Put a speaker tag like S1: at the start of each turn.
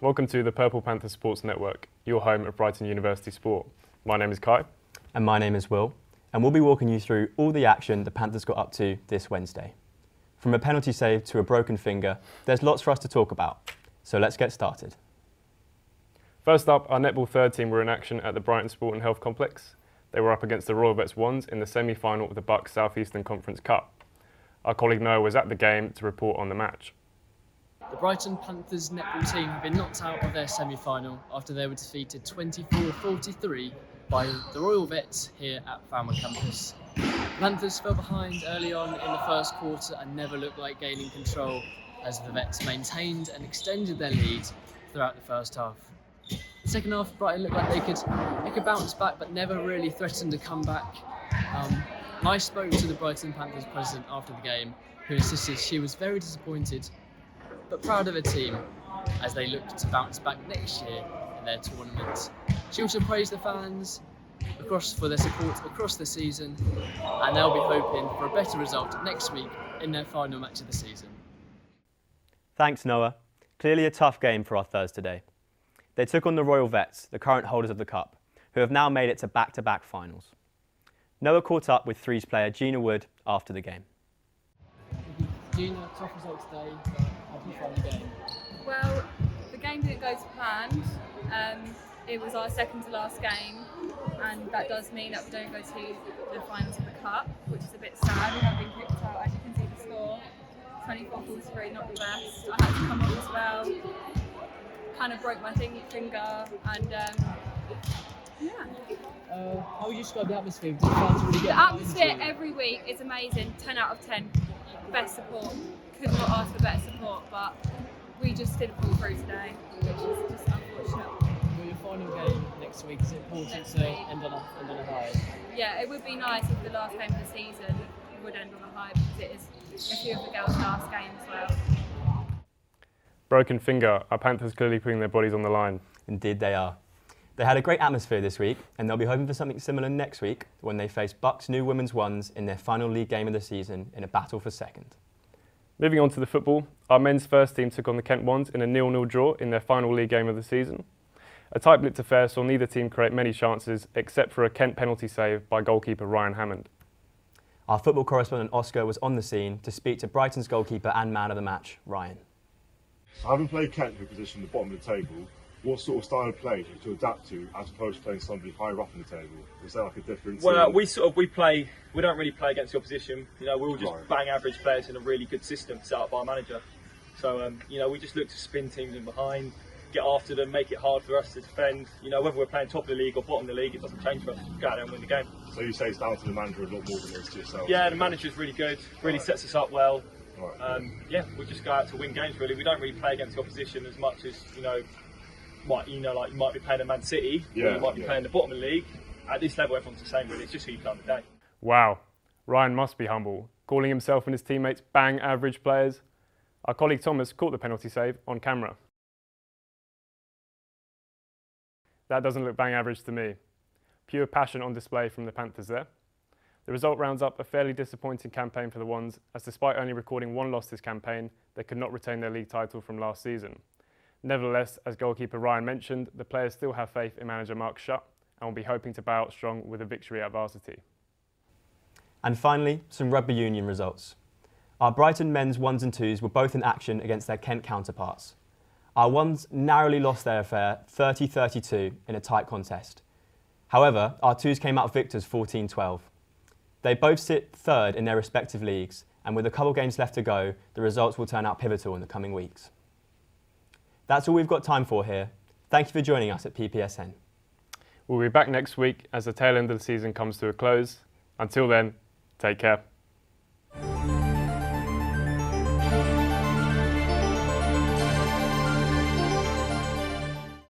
S1: Welcome to the Purple Panther Sports Network, your home of Brighton University Sport. My name is Kai.
S2: And my name is Will, and we'll be walking you through all the action the Panthers got up to this Wednesday. From a penalty save to a broken finger, there's lots for us to talk about, so let's get started.
S1: First up, our netball third team were in action at the Brighton Sport and Health Complex. They were up against the Royal Vets Wands in the semi-final of the Bucks South Eastern Conference Cup. Our colleague Noah was at the game to report on the match.
S3: The Brighton Panthers netball team have been knocked out of their semi-final after they were defeated 24-43 by the Royal Vets here at Falmouth campus. The Panthers fell behind early on in the first quarter and never looked like gaining control as the Vets maintained and extended their lead throughout the first half. The second half, Brighton looked like they could bounce back but never really threatened to come back. I spoke to the Brighton Panthers president after the game, who insisted she was very disappointed but proud of her team as they look to bounce back next year in their tournament. She also praised the fans for their support across the season, and they'll be hoping for a better result next week in their final match of the season.
S2: Thanks, Noah. Clearly a tough game for our Thurs today. They took on the Royal Vets, the current holders of the Cup, who have now made it to back-to-back finals. Noah caught up with Threes player Gina Wood after the game.
S3: Gina, tough result today, but how did you find the game?
S4: Well, the game didn't go to plan. It was our second to last game, and that does mean that we don't go to the finals of the Cup, which is a bit sad. We have been kicked out, as you can see the score. 24-43, not the best. I had to come on as well. Kind of broke my finger, and yeah.
S3: How would you describe the atmosphere? Did the fans really get
S4: The atmosphere
S3: into it?
S4: every week is amazing. 10 out of 10. Best support. Could not ask for better support, but we just didn't pull through today, which is just unfortunate.
S3: For your final game next week, is it important to end on a high?
S4: Yeah, it would be nice if the last game of the season would end on a high, because it is a few of the girls' last game as well.
S1: Broken finger, our Panthers clearly putting their bodies on the line.
S2: Indeed they are. They had a great atmosphere this week, and they'll be hoping for something similar next week when they face Bucks New Women's Ones in their final league game of the season in a battle for second.
S1: Moving on to the football, our men's first team took on the Kent Wands in a 0-0 draw in their final league game of the season. A tight-lipped affair saw neither team create many chances except for a Kent penalty save by goalkeeper Ryan Hammond.
S2: Our football correspondent Oscar was on the scene to speak to Brighton's goalkeeper and man of the match, Ryan.
S5: So having played Kent, who position at the bottom of the table, what sort of style of play do you have to adapt to as opposed to playing somebody higher up in the table? Is there like a difference?
S6: Well, we don't really play against the opposition. You know, we're all just bang average players in a really good system set up by our manager. So, you know, we just look to spin teams in behind, get after them, make it hard for us to defend. You know, whether we're playing top of the league or bottom of the league, it doesn't change for us. Go out there and win the game.
S5: So you say it's down to the manager a lot more than it is to yourself?
S6: Yeah, the manager's really good, really sets us up well.
S5: Right.
S6: Yeah, we just go out to win games really. We don't really play against the opposition as much as, like you might be playing a Man City, or you might be playing the bottom of the league. At this level, everyone's the same really. It's just who you play on the day.
S1: Wow, Ryan must be humble, calling himself and his teammates bang average players. Our colleague Thomas caught the penalty save on camera. That doesn't look bang average to me. Pure passion on display from the Panthers there. The result rounds up a fairly disappointing campaign for the Wands, as despite only recording one loss this campaign, they could not retain their league title from last season. Nevertheless, as goalkeeper Ryan mentioned, the players still have faith in manager Mark Shutt and will be hoping to bow out strong with a victory at varsity.
S2: And finally, some rugby union results. Our Brighton men's 1s and 2s were both in action against their Kent counterparts. Our 1s narrowly lost their affair 30-32 in a tight contest. However, our 2s came out victors 14-12. They both sit third in their respective leagues, and with a couple games left to go, the results will turn out pivotal in the coming weeks. That's all we've got time for here. Thank you for joining us at PPSN.
S1: We'll be back next week as the tail end of the season comes to a close. Until then, take care.